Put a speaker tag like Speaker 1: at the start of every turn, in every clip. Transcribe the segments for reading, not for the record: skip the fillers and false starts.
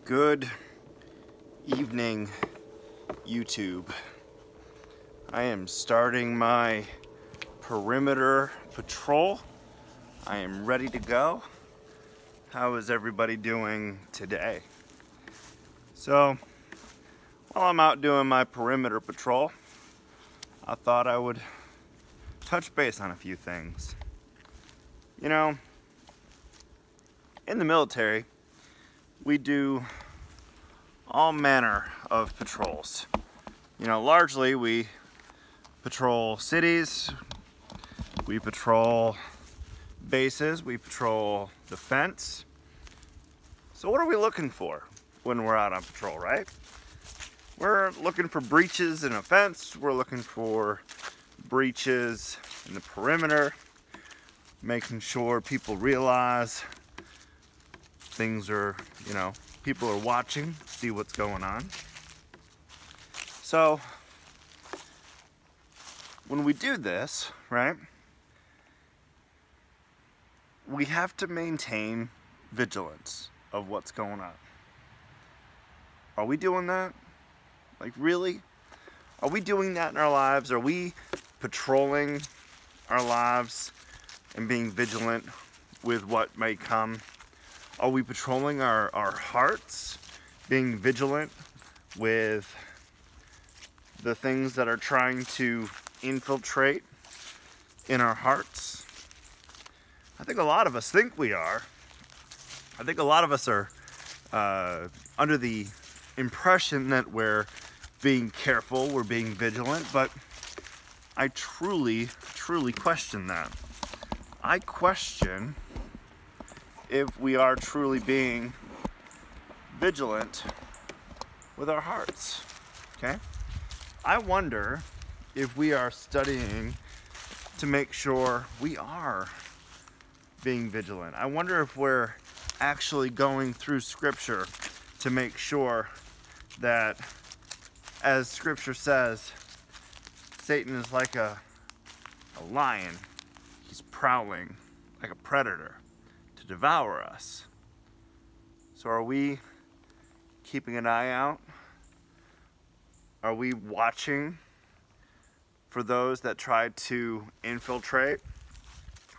Speaker 1: Good evening, YouTube. I am starting my perimeter patrol. I am ready to go. How is everybody doing today? So, while I'm out doing my perimeter patrol, I thought I would touch base on a few things. You know, in the military, we do all manner of patrols. You know, largely we patrol cities, we patrol bases, we patrol the fence. So what are we looking for when we're out on patrol, right? We're looking for breaches in a fence, we're looking for breaches in the perimeter, making sure people realize things are, people are watching, see what's going on. So, when we do this, right, we have to maintain vigilance of what's going on. Are we doing that? Like, really? Are we doing that in our lives? Are we patrolling our lives and being vigilant with what may come? Are we patrolling our hearts, being vigilant with the things that are trying to infiltrate in our hearts? I think a lot of us think we are. I think a lot of us are under the impression that we're being careful, we're being vigilant, but I truly question that. I question if we are truly being vigilant with our hearts, okay? I wonder if we are studying to make sure we are being vigilant. I wonder if we're actually going through Scripture to make sure that, as Scripture says, Satan is like a lion. He's prowling like a predator to devour us. So are we keeping an eye out? Are we watching for those that try to infiltrate?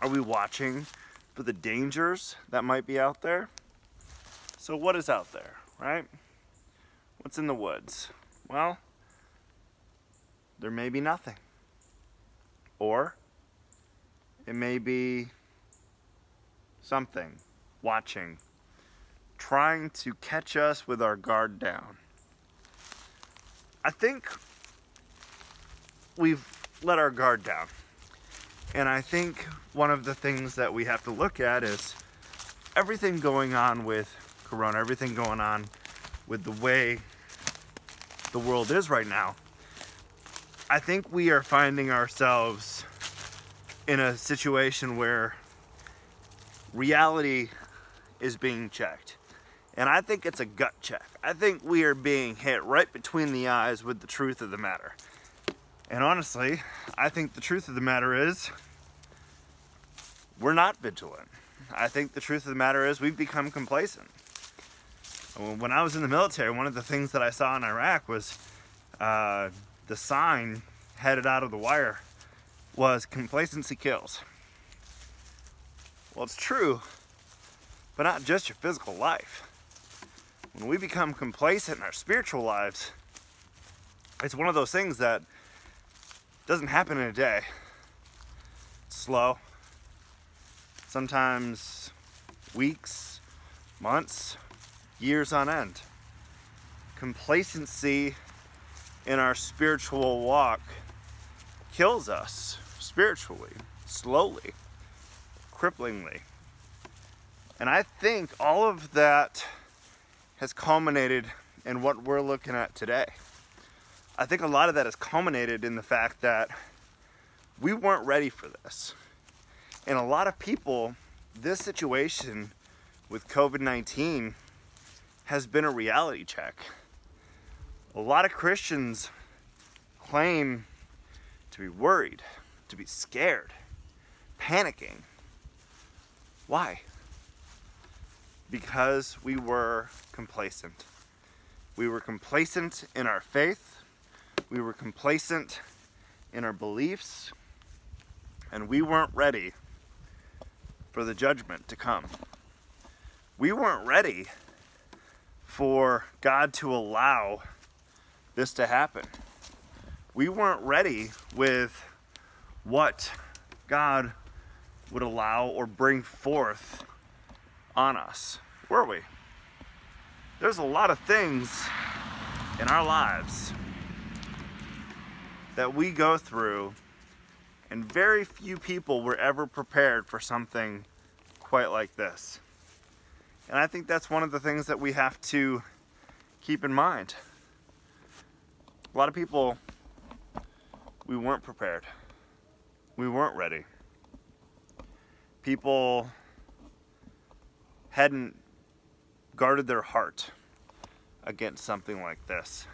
Speaker 1: Are we watching for the dangers that might be out there? So what is out there, right? What's in the woods? Well, there may be nothing. Or it may be something watching, trying to catch us with our guard down. I think we've let our guard down. And I think one of the things that we have to look at is everything going on with Corona, everything going on with the way the world is right now. I think we are finding ourselves in a situation where reality is being checked. And I think it's a gut check. I think we are being hit right between the eyes with the truth of the matter. And honestly, I think the truth of the matter is we're not vigilant. I think the truth of the matter is we've become complacent. When I was in the military, one of the things that I saw in Iraq was the sign headed out of the wire was "Complacency kills." Well, it's true, but not just your physical life. When we become complacent in our spiritual lives, it's one of those things that doesn't happen in a day. It's slow. Sometimes weeks, months, years on end. Complacency in our spiritual walk kills us spiritually, slowly, cripplingly. And I think all of that has culminated in what we're looking at today. I think a lot of that has culminated in the fact that we weren't ready for this. And a lot of people, this situation with COVID-19 has been a reality check. A lot of Christians claim to be worried, to be scared, panicking. Why? because we were complacent. We were complacent in our faith. We were complacent in our beliefs. And we weren't ready for the judgment to come. We weren't ready for God to allow this to happen. We weren't ready with what God would allow or bring forth on us, were we? There's a lot of things in our lives that we go through, and very few people were ever prepared for something quite like this. And I think that's one of the things that we have to keep in mind. A lot of people, we weren't prepared. We weren't ready. People hadn't guarded their heart against something like this.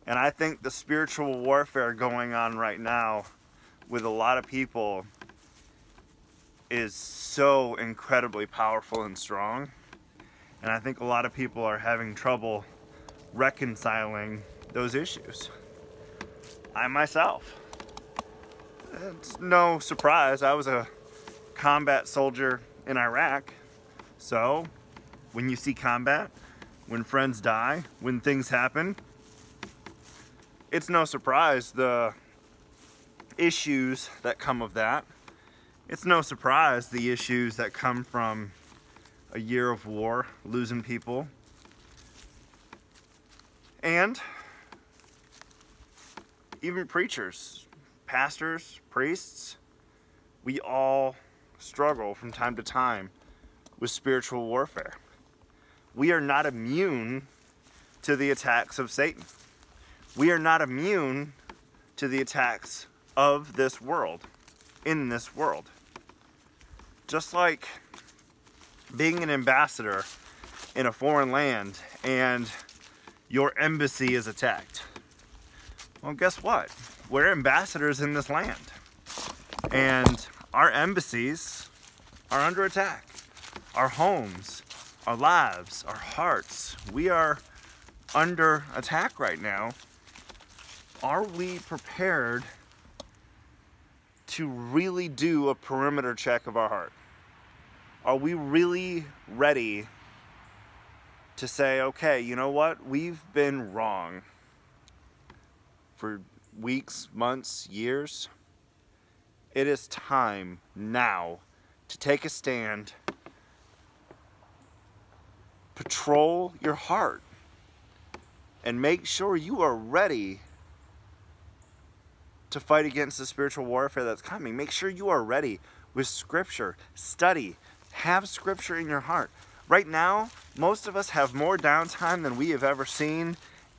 Speaker 1: And I think the spiritual warfare going on right now with a lot of people is so incredibly powerful and strong. And I think a lot of people are having trouble reconciling those issues. I myself, it's no surprise, I was a combat soldier in Iraq. So when you see combat, when friends die, when things happen, it's no surprise the issues that come of that. It's no surprise the issues that come from a year of war, losing people. And even preachers, pastors, priests, we all struggle from time to time with spiritual warfare. We are not immune to the attacks of Satan. We are not immune to the attacks of this world, in this world. Just like being an ambassador in a foreign land and your embassy is attacked. Well, guess what? We're ambassadors in this land. And our embassies are under attack. Our homes, our lives, our hearts, we are under attack right now. Are we prepared to really do a perimeter check of our heart? Are we really ready to say, okay, you know what? We've been wrong for weeks, months, years. It is time now to take a stand. Patrol your heart and make sure you are ready to fight against the spiritual warfare that's coming. Make sure you are ready with scripture. Study. Have scripture in your heart. Right now, most of us have more downtime than we have ever seen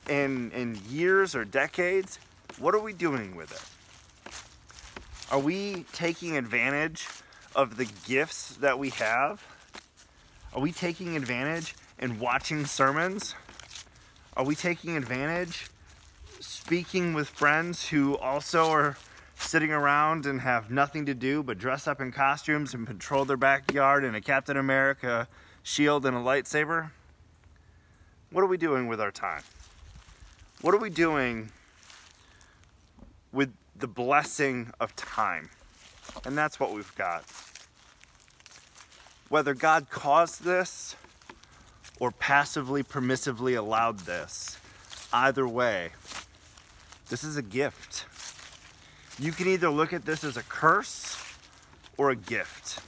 Speaker 1: in years or decades. What are we doing with it? Are we taking advantage of the gifts that we have? Are we taking advantage and watching sermons? Are we taking advantage speaking with friends who also are sitting around and have nothing to do but dress up in costumes and patrol their backyard in a Captain America shield and a lightsaber? What are we doing with our time? What are we doing with the blessing of time? And that's what we've got. Whether God caused this or passively, permissively allowed this, either way, this is a gift. You can either look at this as a curse or a gift.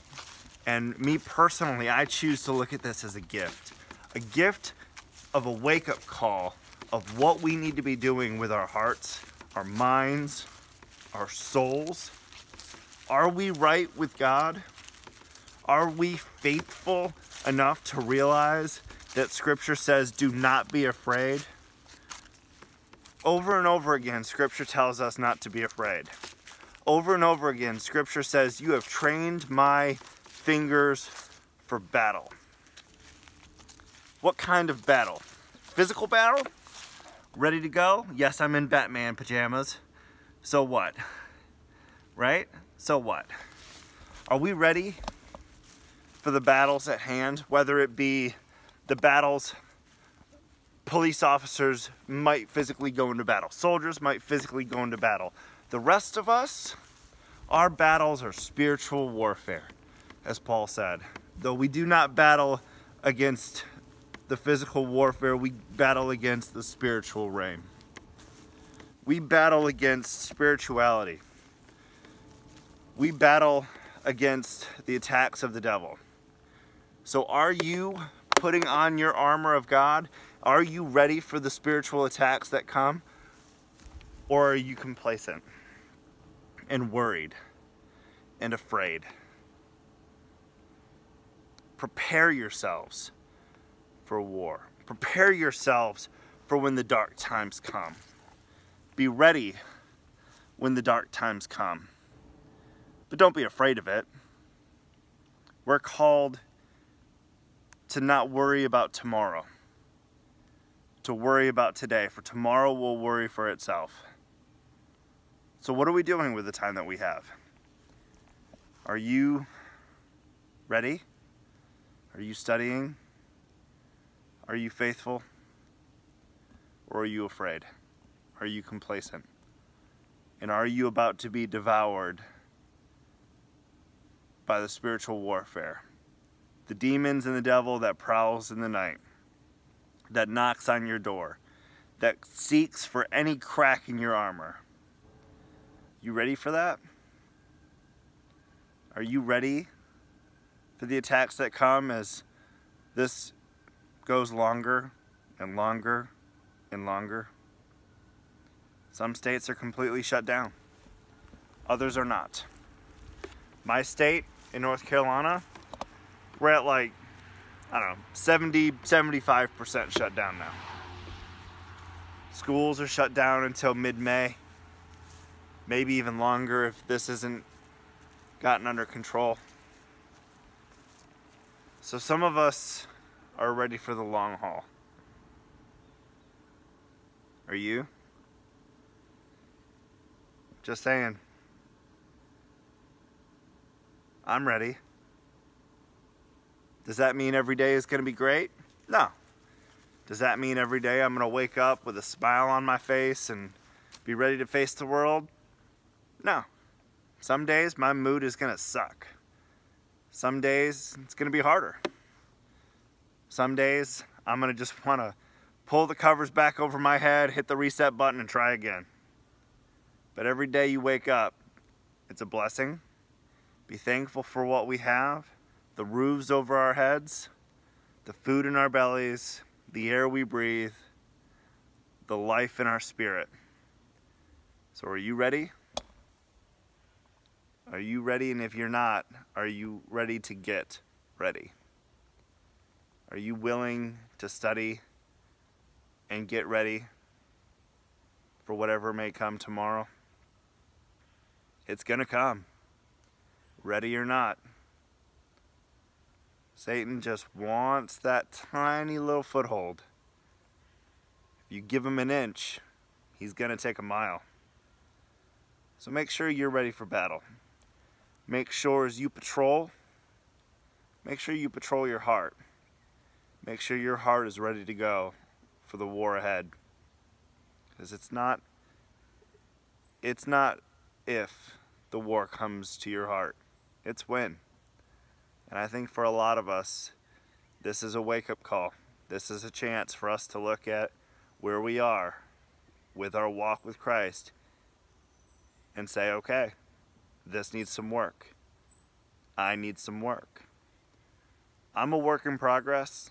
Speaker 1: And me personally, I choose to look at this as a gift. A gift of a wake-up call of what we need to be doing with our hearts, our minds, our souls. Are we right with God? Are we faithful enough to realize that Scripture says, do not be afraid? Over and over again, Scripture tells us not to be afraid. Over and over again, Scripture says, you have trained my fingers for battle. What kind of battle? Physical battle? Ready to go? Yes, I'm in Batman pajamas. So what? Right? So what? Are we ready for for the battles at hand, whether it be the battles police officers might physically go into battle, soldiers might physically go into battle. The rest of us, our battles are spiritual warfare, as Paul said. Though we do not battle against the physical warfare, we battle against the spiritual realm. We battle against spirituality. We battle against the attacks of the devil. So are you putting on your armor of God? Are you ready for the spiritual attacks that come? Or are you complacent and worried and afraid? Prepare yourselves for war. Prepare yourselves for when the dark times come. Be ready when the dark times come. But don't be afraid of it. We're called to not worry about tomorrow, to worry about today, for tomorrow will worry for itself. So what are we doing with the time that we have? Are you ready? Are you studying? Are you faithful? Or are you afraid? Are you complacent? And are you about to be devoured by the spiritual warfare? The demons and the devil that prowls in the night, that knocks on your door, that seeks for any crack in your armor. You ready for that? Are you ready for the attacks that come as this goes longer and longer and longer? Some states are completely shut down. Others are not. My state in North Carolina, we're at like, I don't know, 70-75% shut down now. Schools are shut down until mid-May, maybe even longer if this isn't gotten under control. So some of us are ready for the long haul. Are you? Just saying. I'm ready. Does that mean every day is going to be great? No. Does that mean every day I'm going to wake up with a smile on my face and be ready to face the world? No. Some days my mood is going to suck. Some days it's going to be harder. Some days I'm going to just want to pull the covers back over my head, hit the reset button, and try again. But every day you wake up, it's a blessing. Be thankful for what we have. The roofs over our heads, the food in our bellies, the air we breathe, the life in our spirit. So are you ready? Are you ready? And if you're not, are you ready to get ready? Are you willing to study and get ready for whatever may come tomorrow? It's gonna come, ready or not. Satan just wants that tiny little foothold. If you give him an inch, he's gonna take a mile. So make sure you're ready for battle. Make sure as you patrol, make sure you patrol your heart. Make sure your heart is ready to go for the war ahead. Because it's not if the war comes to your heart, it's when. And I think for a lot of us, this is a wake-up call. This is a chance for us to look at where we are with our walk with Christ and say, okay, this needs some work. I need some work. I'm a work in progress,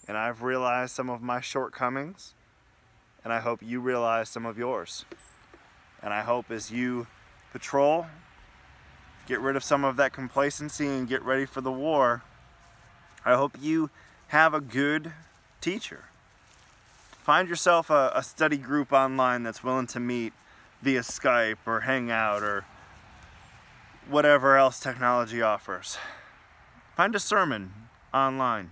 Speaker 1: and I've realized some of my shortcomings, and I hope you realize some of yours. And I hope as you patrol, get rid of some of that complacency and get ready for the war, I hope you have a good teacher. Find yourself a study group online that's willing to meet via Skype or Hangout or whatever else technology offers. Find a sermon online.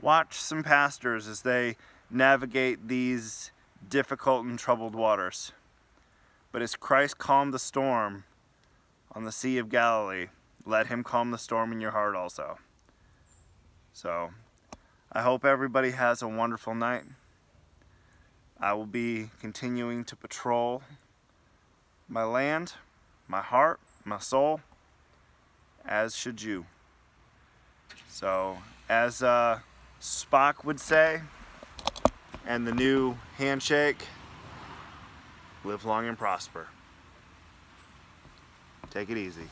Speaker 1: Watch some pastors as they navigate these difficult and troubled waters. But as Christ calmed the storm on the Sea of Galilee, let him calm the storm in your heart also. So I hope everybody has a wonderful night. I will be continuing to patrol my land, my heart, my soul, as should you. So, as Spock would say, and the new handshake, live long and prosper. Take it easy.